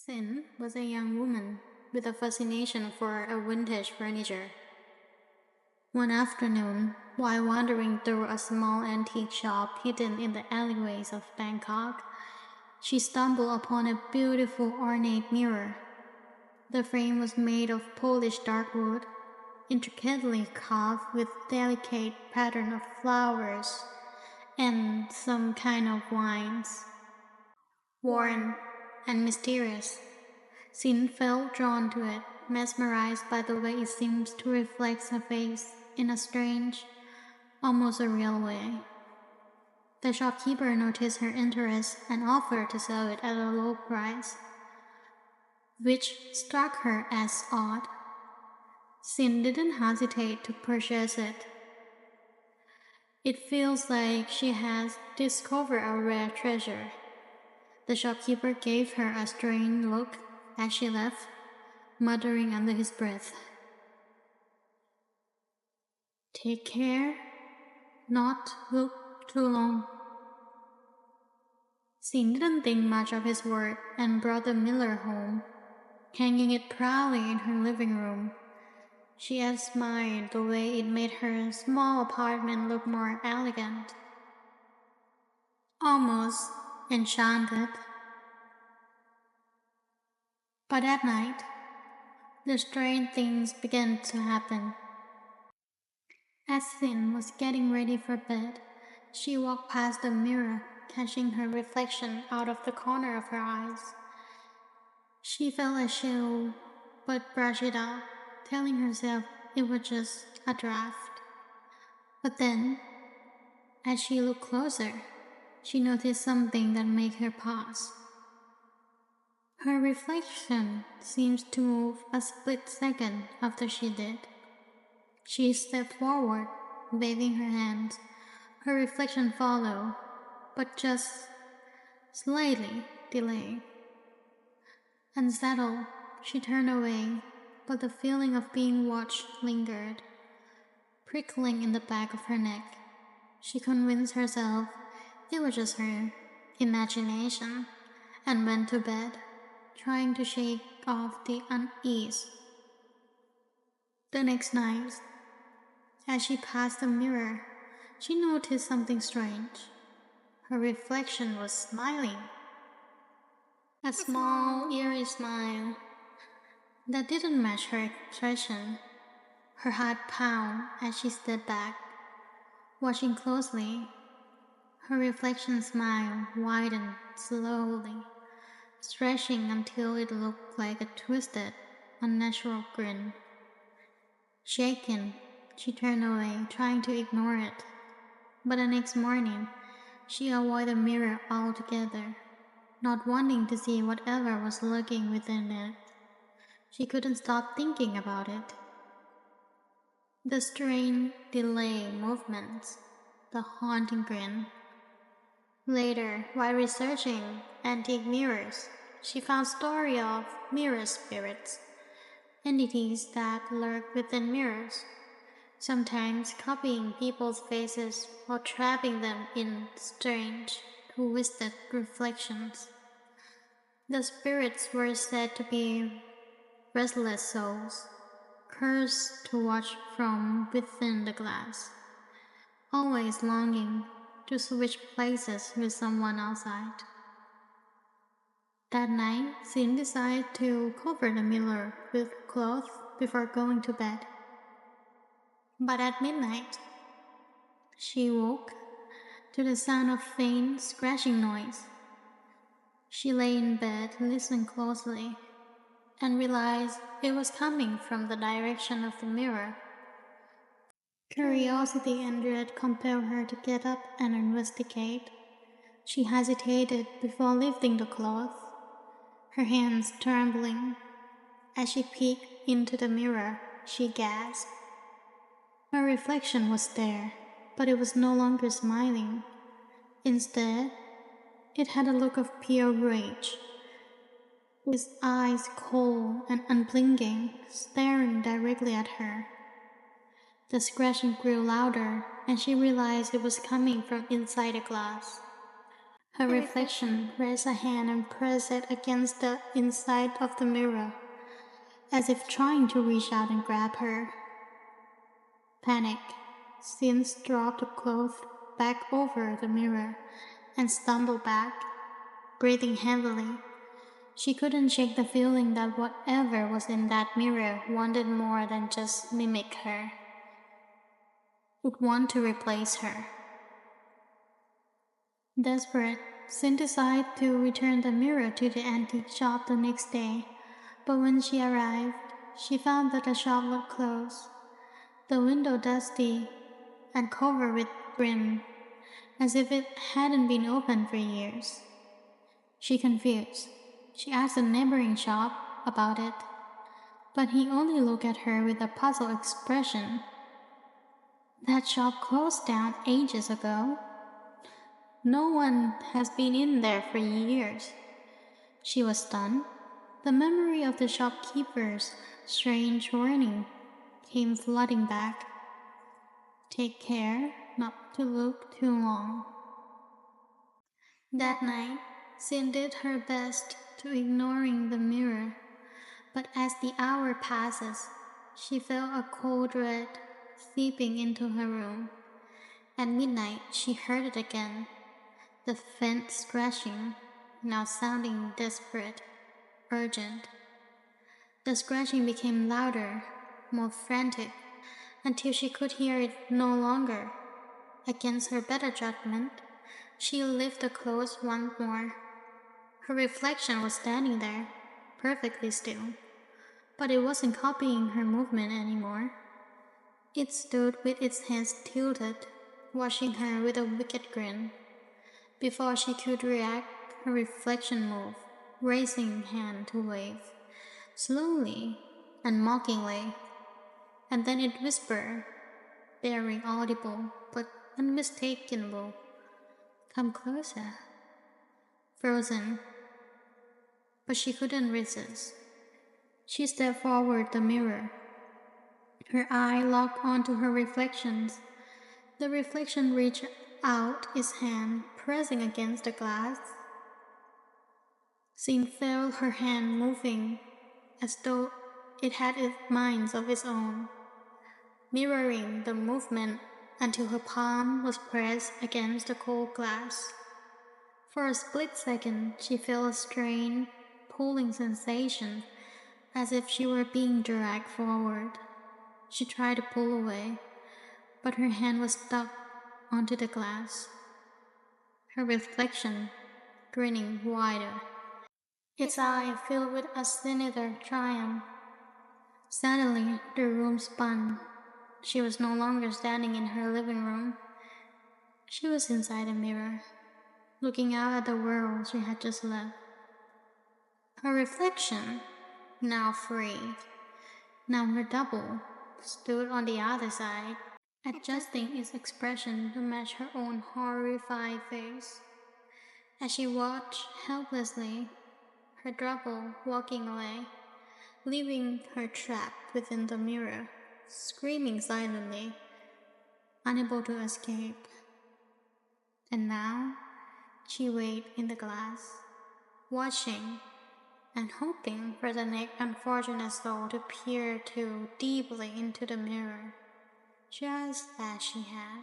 Sin was a young woman with a fascination for a vintage furniture. One afternoon, while wandering through a small antique shop hidden in the alleyways of Bangkok, she stumbled upon a beautiful ornate mirror. The frame was made of polished dark wood, intricately carved with delicate pattern of flowers and some kind of vines. Worn and mysterious, Sin felt drawn to it, mesmerized by the way it seems to reflect her face in a strange, almost surreal way. The shopkeeper noticed her interest and offered to sell it at a low price, which struck her as odd. Sin didn't hesitate to purchase it. It feels like she has discovered a rare treasure. The shopkeeper gave her a strange look as she left, muttering under his breath, "Take care, not look too long." Sin didn't think much of his word and brought the mirror home, hanging it proudly in her living room. She admired the way it made her small apartment look more elegant, almost enchanted. But at night, the strange things began to happen. As Sin was getting ready for bed, she walked past the mirror, catching her reflection out of the corner of her eyes. She felt a chill, but brushed it off, telling herself it was just a draft. But then, as she looked closer, she noticed something that made her pause. Her reflection seemed to move a split second after she did. She stepped forward, waving her hands. Her reflection followed, but just slightly delayed. Unsettled, she turned away, but the feeling of being watched lingered, prickling in the back of her neck. She convinced herself it was just her imagination and went to bed, trying to shake off the unease. The next night, as she passed the mirror, she noticed something strange. Her reflection was smiling. A small, eerie smile that didn't match her expression. Her heart pounded as she stood back, watching closely. Her reflection smile widened slowly, stretching until it looked like a twisted, unnatural grin. Shaken, she turned away, trying to ignore it. But the next morning, she avoided the mirror altogether, not wanting to see whatever was lurking within it. She couldn't stop thinking about it. The strange delay movements, the haunting grin. Later, while researching antique mirrors, she found stories of mirror spirits, entities that lurk within mirrors, sometimes copying people's faces or trapping them in strange, twisted reflections. The spirits were said to be restless souls, cursed to watch from within the glass, always longing to switch places with someone outside. That night, Sin decided to cover the mirror with cloth before going to bed. But at midnight, she woke to the sound of faint scratching noise. She lay in bed, listened closely, and realized it was coming from the direction of the mirror. Curiosity and dread compelled her to get up and investigate. She hesitated before lifting the cloth, her hands trembling. As she peeked into the mirror, she gasped. Her reflection was there, but it was no longer smiling. Instead, it had a look of pure rage, with eyes cold and unblinking, staring directly at her. The scratching grew louder, and she realized it was coming from inside the glass. Her reflection raised a hand and pressed it against the inside of the mirror, as if trying to reach out and grab her. Panic, Sin dropped the cloth back over the mirror and stumbled back, breathing heavily. She couldn't shake the feeling that whatever was in that mirror wanted more than just mimic her. It wanted to replace her. Desperate, Sin decided to return the mirror to the antique shop the next day, but when she arrived, she found that the shop was closed, the window dusty and covered with grime, as if it hadn't been opened for years. She confused. She asked the neighboring shop about it, but he only looked at her with a puzzled expression. That shop closed down ages ago. No one has been in there for years. She was stunned. The memory of the shopkeeper's strange warning came flooding back. Take care not to look too long. That night, Sin did her best to ignoring the mirror, but as the hour passes, she felt a cold dread seeping into her room. At midnight, she heard it again, the faint scratching, now sounding desperate, urgent. The scratching became louder, more frantic, until she could hear it no longer. Against her better judgment, she lifted the clothes once more. Her reflection was standing there, perfectly still, but it wasn't copying her movement anymore. It stood with its head tilted, watching her with a wicked grin. Before she could react, her reflection moved, raising hand to wave, slowly and mockingly, and then it whispered, barely audible but unmistakable, "Come closer." Frozen, but she couldn't resist. She stepped forward the mirror. Her eye locked onto her reflections. The reflection reached out its hand, pressing against the glass. Sin felt her hand moving, as though it had its mind of its own, mirroring the movement until her palm was pressed against the cold glass. For a split second, she felt a strange, pulling sensation, as if she were being dragged forward. She tried to pull away, but her hand was stuck onto the glass. Her reflection, grinning wider, its eye filled with a sinister triumph. Suddenly, the room spun. She was no longer standing in her living room. She was inside a mirror, looking out at the world she had just left. Her reflection, now free, now her double, stood on the other side, adjusting its expression to match her own horrified face. As she watched helplessly, her double walking away, leaving her trapped within the mirror, screaming silently, unable to escape. And now, she waited in the glass, watching and hoping for the next unfortunate soul to peer too deeply into the mirror, just as she had.